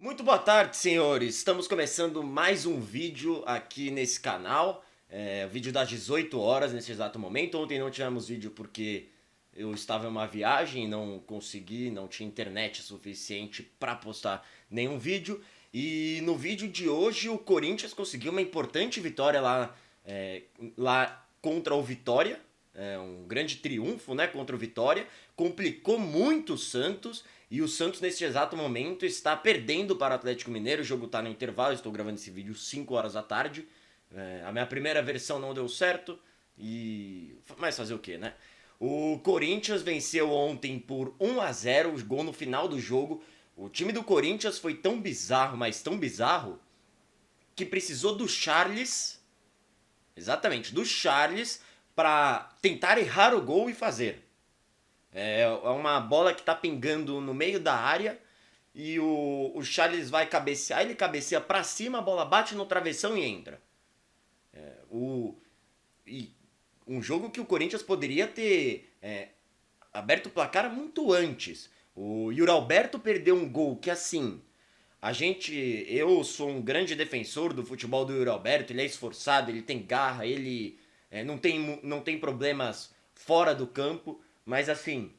Muito boa tarde, senhores. Estamos começando mais um vídeo aqui nesse canal. Vídeo das 18 horas nesse exato momento. Ontem não tivemos vídeo porque eu estava em uma viagem e não consegui, não tinha internet suficiente para postar nenhum vídeo. E no vídeo de hoje o Corinthians conseguiu uma importante vitória lá contra o Vitória. Um grande triunfo, né, contra o Vitória. Complicou muito o Santos. E o Santos, nesse exato momento, está perdendo para o Atlético Mineiro. O jogo está no intervalo, estou gravando esse vídeo 5 horas da tarde. A minha primeira versão não deu certo. Mas fazer o que, né? O Corinthians venceu ontem por 1-0, o gol no final do jogo. O time do Corinthians foi tão bizarro, mas tão bizarro, que precisou do Charles, exatamente, do Charles, para tentar errar o gol e fazer. É uma bola que tá pingando no meio da área e o Charles vai cabecear, ele cabeceia pra cima, a bola bate no travessão e entra. O, e um jogo que o Corinthians poderia ter aberto o placar muito antes. O Yuri Alberto perdeu um gol que assim, eu sou um grande defensor do futebol do Yuri Alberto, ele é esforçado, ele tem garra, ele não tem problemas fora do campo, mas assim,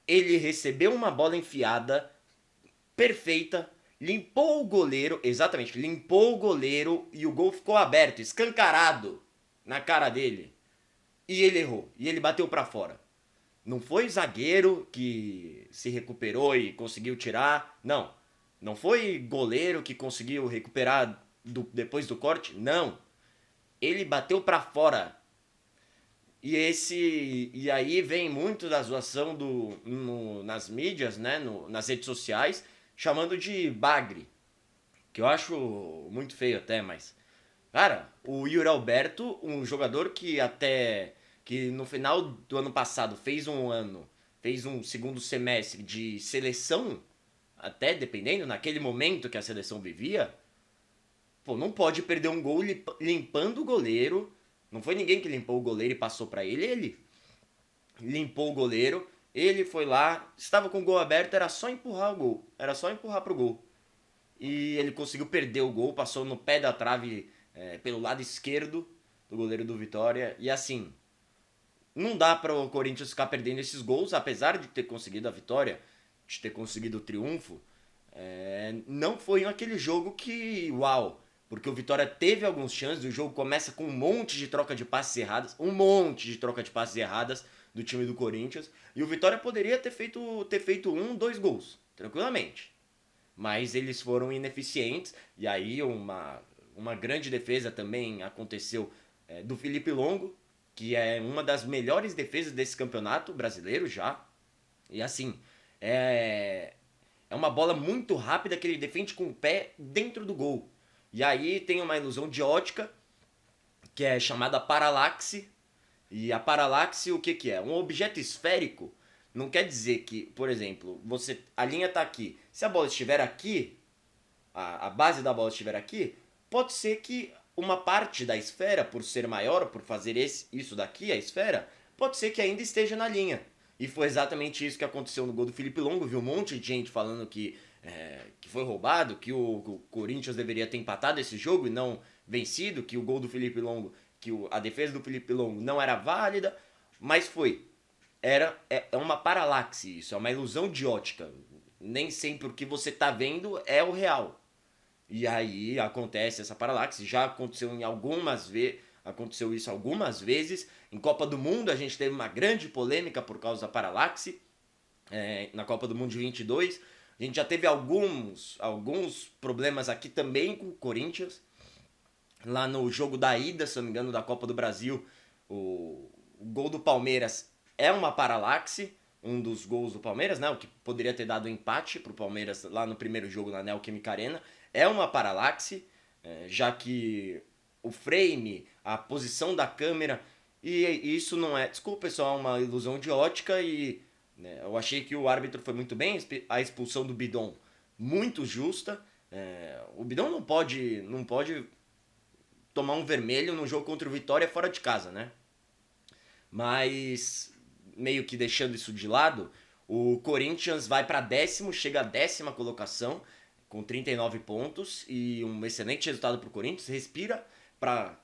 ele recebeu uma bola enfiada perfeita, limpou o goleiro, exatamente, limpou o goleiro e o gol ficou aberto, escancarado na cara dele. E ele errou, e ele bateu para fora. Não foi zagueiro que se recuperou e conseguiu tirar, não. Não foi goleiro que conseguiu recuperar depois do corte, não. Ele bateu para fora. E aí vem muito da zoação nas mídias, né, nas redes sociais, chamando de bagre, que eu acho muito feio até, mas cara, o Yuri Alberto, um jogador que no final do ano passado fez um segundo semestre de seleção, até dependendo naquele momento que a seleção vivia, pô, não pode perder um gol limpando o goleiro. Não foi ninguém que limpou o goleiro e passou para ele limpou o goleiro, ele foi lá, estava com o gol aberto, era só empurrar o gol, era só empurrar pro gol. E ele conseguiu perder o gol, passou no pé da trave pelo lado esquerdo do goleiro do Vitória. E assim, não dá para o Corinthians ficar perdendo esses gols, apesar de ter conseguido a vitória, de ter conseguido o triunfo. Não foi aquele jogo que, uau, porque o Vitória teve alguns chances, o jogo começa com um monte de troca de passes erradas, um monte de troca de passes erradas do time do Corinthians, e o Vitória poderia ter feito um, dois gols, tranquilamente. Mas eles foram ineficientes, e aí uma grande defesa também aconteceu do Felipe Longo, que é uma das melhores defesas desse campeonato brasileiro já. E assim, é, é uma bola muito rápida que ele defende com o pé dentro do gol. E aí tem uma ilusão de ótica, que é chamada paralaxe. E a paralaxe o que, que é? Um objeto esférico não quer dizer que, por exemplo, a linha está aqui. Se a bola estiver aqui, a base da bola estiver aqui, pode ser que uma parte da esfera, por ser maior, por fazer isso daqui, a esfera, pode ser que ainda esteja na linha. E foi exatamente isso que aconteceu no gol do Felipe Longo. Viu um monte de gente falando que foi roubado, que o Corinthians deveria ter empatado esse jogo e não vencido, que o gol do Felipe Longo, a defesa do Felipe Longo não era válida, mas foi. É uma paralaxe isso, é uma ilusão de ótica. Nem sempre o que você está vendo é o real. E aí acontece essa paralaxe, já aconteceu aconteceu isso algumas vezes. Em Copa do Mundo a gente teve uma grande polêmica por causa da paralaxe, na Copa do Mundo de 22. A gente já teve alguns problemas aqui também com o Corinthians. Lá no jogo da ida, se não me engano, da Copa do Brasil, o gol do Palmeiras é uma paralaxe, um dos gols do Palmeiras, né? O que poderia ter dado empate pro Palmeiras lá no primeiro jogo na Neoquímica Arena. É uma paralaxe, já que o frame, a posição da câmera, e isso não é, desculpa pessoal, é uma ilusão de ótica e eu achei que o árbitro foi muito bem, a expulsão do Bidon muito justa. O Bidon não pode tomar um vermelho no jogo contra o Vitória fora de casa, né? Mas meio que deixando isso de lado, o Corinthians vai para décimo, chega à 10ª colocação, com 39 pontos e um excelente resultado para o Corinthians. Respira para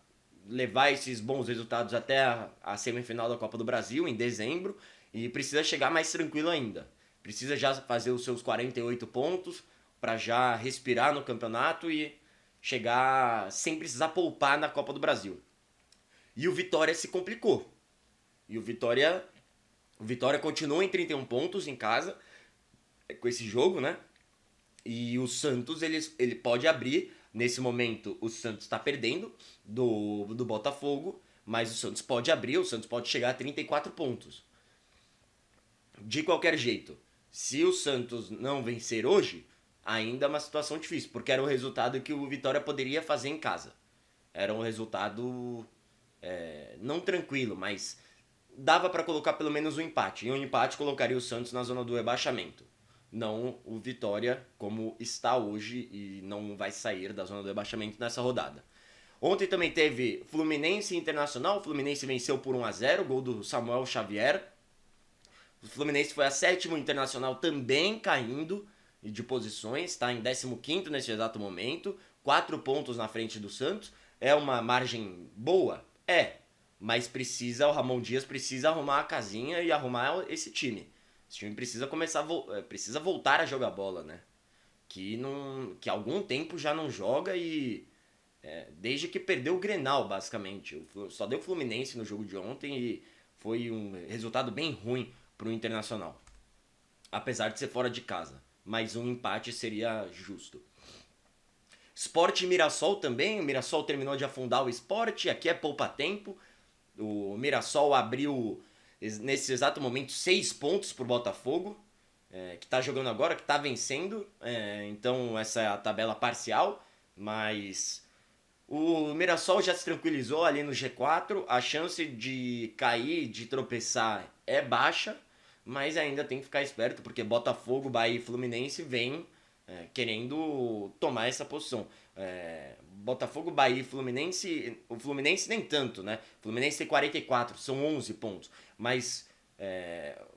levar esses bons resultados até a semifinal da Copa do Brasil em dezembro e precisa chegar mais tranquilo ainda. Precisa já fazer os seus 48 pontos para já respirar no campeonato e chegar sem precisar poupar na Copa do Brasil. E o Vitória se complicou. E o Vitória continua em 31 pontos em casa com esse jogo, né? E o Santos ele pode abrir. Nesse momento o Santos está perdendo do Botafogo, mas o Santos pode abrir, o Santos pode chegar a 34 pontos. De qualquer jeito, se o Santos não vencer hoje, ainda é uma situação difícil, porque era o resultado que o Vitória poderia fazer em casa. Era um resultado não tranquilo, mas dava para colocar pelo menos um empate. E um empate colocaria o Santos na zona do rebaixamento. Não o Vitória como está hoje e não vai sair da zona do rebaixamento nessa rodada. Ontem também teve Fluminense e Internacional. O Fluminense venceu por 1-0, gol do Samuel Xavier. O Fluminense foi a sétimo, o Internacional também caindo de posições, está em 15º nesse exato momento, 4 pontos na frente do Santos. É uma margem boa? Mas o Ramon Dias precisa arrumar a casinha e arrumar esse time. Esse time precisa precisa voltar a jogar bola, né? Que há algum tempo já não joga e desde que perdeu o Grenal, basicamente. Só deu Fluminense no jogo de ontem e foi um resultado bem ruim para o Internacional. Apesar de ser fora de casa. Mas um empate seria justo. Sport e Mirassol também. O Mirassol terminou de afundar o Sport. Aqui é poupa-tempo. O Mirassol abriu, nesse exato momento, 6 pontos pro Botafogo, que tá jogando agora, que tá vencendo. Então essa é a tabela parcial, mas o Mirassol já se tranquilizou ali no G4. A chance de cair, de tropeçar é baixa, mas ainda tem que ficar esperto, porque Botafogo, Bahia e Fluminense vêm querendo tomar essa posição. Botafogo, Bahia e Fluminense, o Fluminense nem tanto, né? O Fluminense tem 44, são 11 pontos, mas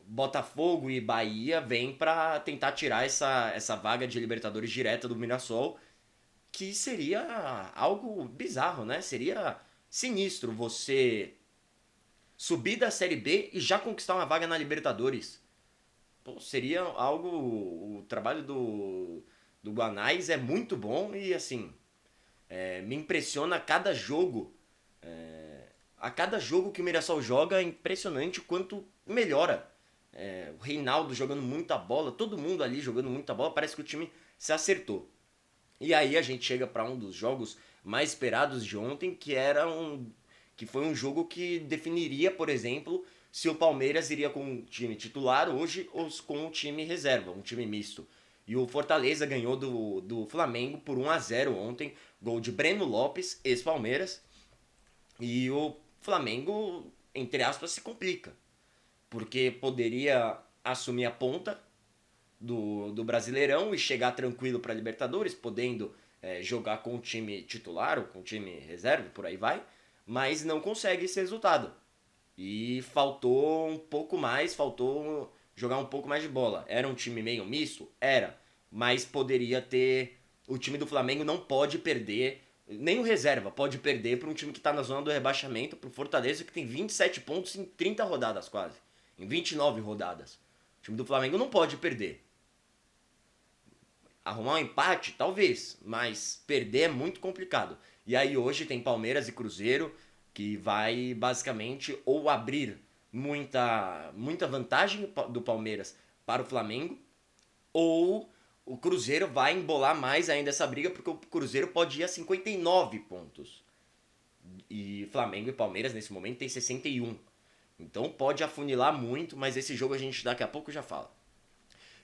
Botafogo e Bahia vêm para tentar tirar essa vaga de Libertadores direta do Mirassol, que seria algo bizarro, né? Seria sinistro você subir da Série B e já conquistar uma vaga na Libertadores. Pô, seria algo... O trabalho do Guanais é muito bom e, assim, me impressiona a cada jogo. A cada jogo que o Mirassol joga é impressionante o quanto melhora. O Reinaldo jogando muita bola, todo mundo ali jogando muita bola, parece que o time se acertou. E aí a gente chega para um dos jogos mais esperados de ontem, que foi um jogo que definiria, por exemplo, se o Palmeiras iria com o time titular hoje ou com o time reserva, um time misto. E o Fortaleza ganhou do Flamengo por 1-0 ontem, gol de Breno Lopes, ex-Palmeiras. E o Flamengo, entre aspas, se complica, porque poderia assumir a ponta do Brasileirão e chegar tranquilo para a Libertadores, podendo jogar com o time titular ou com o time reserva, por aí vai, mas não consegue esse resultado. E faltou um pouco mais, faltou jogar um pouco mais de bola. Era um time meio misto? Era, mas poderia ter... O time do Flamengo não pode perder, nem o reserva pode perder para um time que está na zona do rebaixamento, para o Fortaleza, que tem 27 pontos em 30 rodadas quase, em 29 rodadas. O time do Flamengo não pode perder. Arrumar um empate? Talvez, mas perder é muito complicado. E aí hoje tem Palmeiras e Cruzeiro, que vai basicamente ou abrir muita vantagem do Palmeiras para o Flamengo, ou o Cruzeiro vai embolar mais ainda essa briga, porque o Cruzeiro pode ir a 59 pontos. E Flamengo e Palmeiras nesse momento tem 61. Então pode afunilar muito, mas esse jogo a gente daqui a pouco já fala.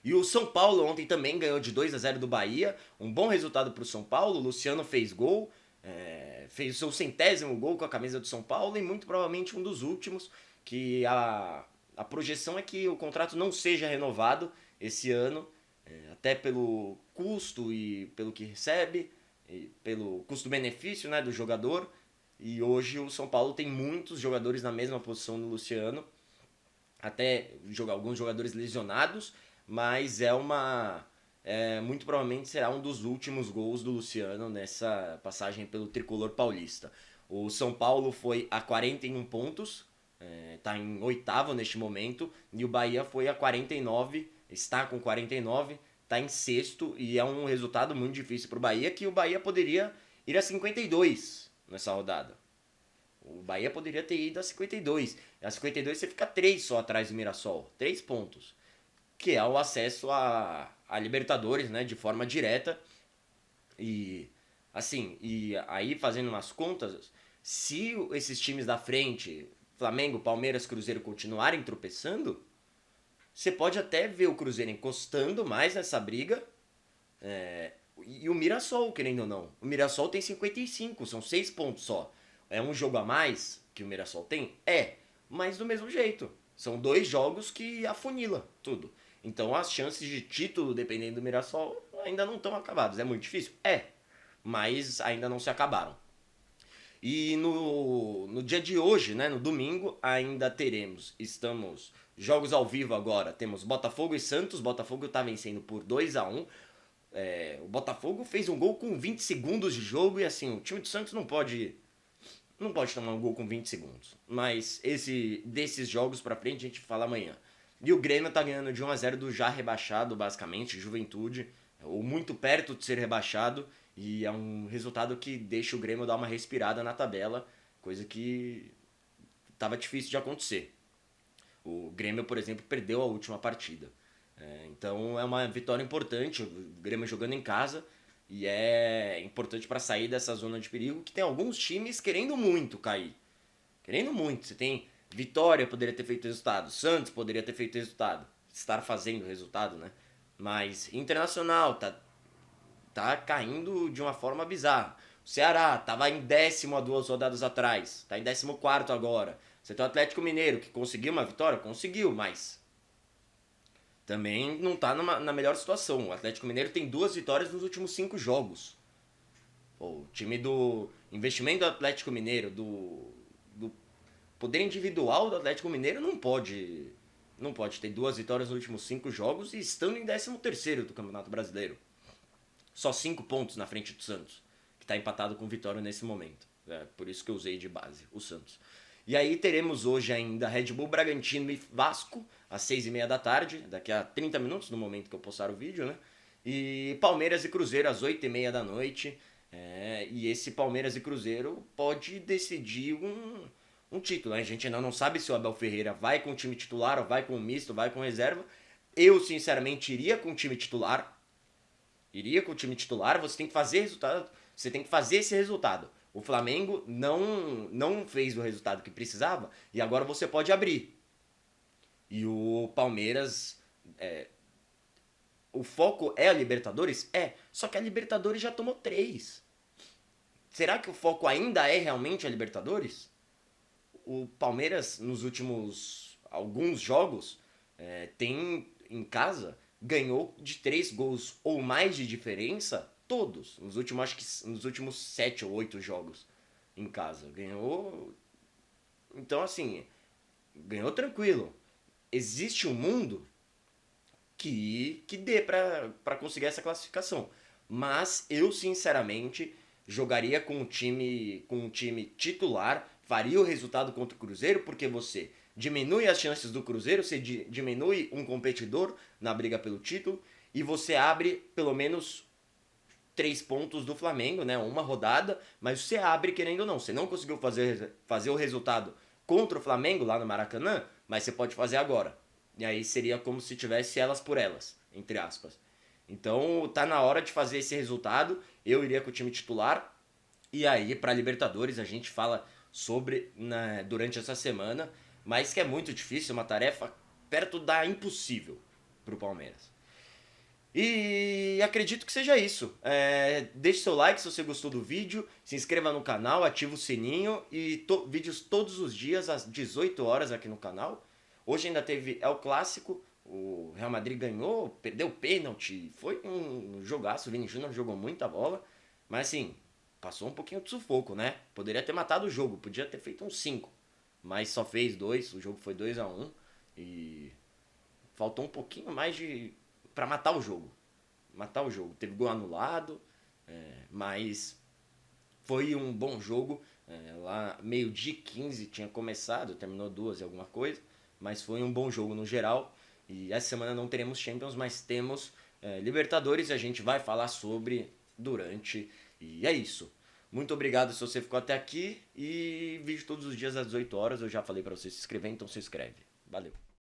E o São Paulo ontem também ganhou de 2-0 do Bahia. Um bom resultado para o São Paulo. O Luciano fez gol. Fez o seu 100º gol com a camisa do São Paulo. E muito provavelmente um dos últimos. Que a projeção é que o contrato não seja renovado esse ano. Até pelo custo e pelo que recebe. E pelo custo-benefício, né, do jogador. E hoje o São Paulo tem muitos jogadores na mesma posição do Luciano. Até alguns jogadores lesionados. Mas é uma muito provavelmente será um dos últimos gols do Luciano nessa passagem pelo tricolor paulista. O São Paulo foi a 41 pontos, está em oitavo neste momento, e o Bahia foi a 49, está com 49, está em sexto, e é um resultado muito difícil para o Bahia, que o Bahia poderia ir a 52 nessa rodada. O Bahia poderia ter ido a 52. A 52 você fica 3 só atrás do Mirassol. 3 pontos. Que é o acesso a Libertadores, né? De forma direta. E assim, e aí fazendo umas contas, se esses times da frente, Flamengo, Palmeiras, Cruzeiro, continuarem tropeçando, você pode até ver o Cruzeiro encostando mais nessa briga. E o Mirassol, querendo ou não. O Mirassol tem 55, são 6 pontos só. É um jogo a mais que o Mirassol tem? É, mas do mesmo jeito. São 2 jogos que afunila tudo. Então as chances de título, dependendo do Mirassol, ainda não estão acabadas. É muito difícil? É, mas ainda não se acabaram. E no dia de hoje, né, no domingo, ainda estamos jogos ao vivo agora. Temos Botafogo e Santos. Botafogo está vencendo por 2-1. O Botafogo fez um gol com 20 segundos de jogo e assim, o time do Santos não pode tomar um gol com 20 segundos. Mas desses jogos pra frente a gente fala amanhã. E o Grêmio tá ganhando de 1-0 do já rebaixado, basicamente, Juventude, ou muito perto de ser rebaixado, e é um resultado que deixa o Grêmio dar uma respirada na tabela, coisa que tava difícil de acontecer. O Grêmio, por exemplo, perdeu a última partida. Então é uma vitória importante, o Grêmio jogando em casa, e é importante para sair dessa zona de perigo, que tem alguns times querendo muito cair. Querendo muito. Você tem Vitória poderia ter feito resultado, Santos poderia ter feito resultado, estar fazendo resultado, né? Mas Internacional tá caindo de uma forma bizarra. O Ceará tava em 10º há 2 rodadas atrás, tá em 14º agora. Você tem o Atlético Mineiro, que conseguiu uma vitória? Conseguiu, mas também não tá na melhor situação. O Atlético Mineiro tem 2 vitórias nos últimos 5 jogos. Pô, o time do investimento do Atlético Mineiro, do poder individual do Atlético Mineiro não pode ter 2 vitórias nos últimos 5 jogos e estando em 13º do Campeonato Brasileiro. Só 5 pontos na frente do Santos, que está empatado com Vitória nesse momento. Por isso que eu usei de base o Santos. E aí teremos hoje ainda Red Bull, Bragantino e Vasco, às 6h30 da tarde, daqui a 30 minutos, no momento que eu postar o vídeo, né? E Palmeiras e Cruzeiro às 8h30 da noite. E esse Palmeiras e Cruzeiro pode decidir um título, né? A gente ainda não sabe se o Abel Ferreira vai com o time titular ou vai com o misto, vai com reserva. Eu, sinceramente, iria com o time titular. Você tem que fazer resultado, você tem que fazer esse resultado. O Flamengo não fez o resultado que precisava e agora você pode abrir. E o Palmeiras, o foco é a Libertadores? Só que a Libertadores já tomou 3. Será que o foco ainda é realmente a Libertadores? O Palmeiras, nos últimos alguns jogos, tem em casa, ganhou de 3 gols ou mais de diferença, todos. Acho que nos últimos 7 ou 8 jogos em casa. Ganhou. Então, assim, ganhou tranquilo. Existe um mundo que dê pra conseguir essa classificação. Mas eu, sinceramente, jogaria com um time titular, faria o resultado contra o Cruzeiro, porque você diminui as chances do Cruzeiro, você diminui um competidor na briga pelo título e você abre pelo menos 3 pontos do Flamengo, né? Uma rodada, mas você abre querendo ou não. Você não conseguiu fazer o resultado contra o Flamengo lá no Maracanã, mas você pode fazer agora. E aí seria como se tivesse elas por elas, entre aspas. Então tá na hora de fazer esse resultado. Eu iria com o time titular. E aí, para Libertadores, a gente fala sobre durante essa semana, mas que é muito difícil, uma tarefa perto da impossível para o Palmeiras. E acredito que seja isso. Deixe seu like se você gostou do vídeo, se inscreva no canal, ative o sininho e vídeos todos os dias às 18 horas aqui no canal. Hoje ainda teve El Clássico, o Real Madrid ganhou, perdeu o pênalti, foi um jogaço, o Vini Júnior jogou muita bola, mas assim, passou um pouquinho de sufoco, né? Poderia ter matado o jogo, podia ter feito uns 5, mas só fez 2, o jogo foi 2-1 e faltou um pouquinho mais pra matar o jogo. matar o jogo. Teve gol anulado, mas foi um bom jogo. Lá meio-dia 15 tinha começado, terminou 2 e alguma coisa, mas foi um bom jogo no geral. E essa semana não teremos Champions, mas temos Libertadores e a gente vai falar sobre durante. E é isso. Muito obrigado se você ficou até aqui e vídeo todos os dias às 18 horas. Eu já falei para você se inscrever, então se inscreve. Valeu.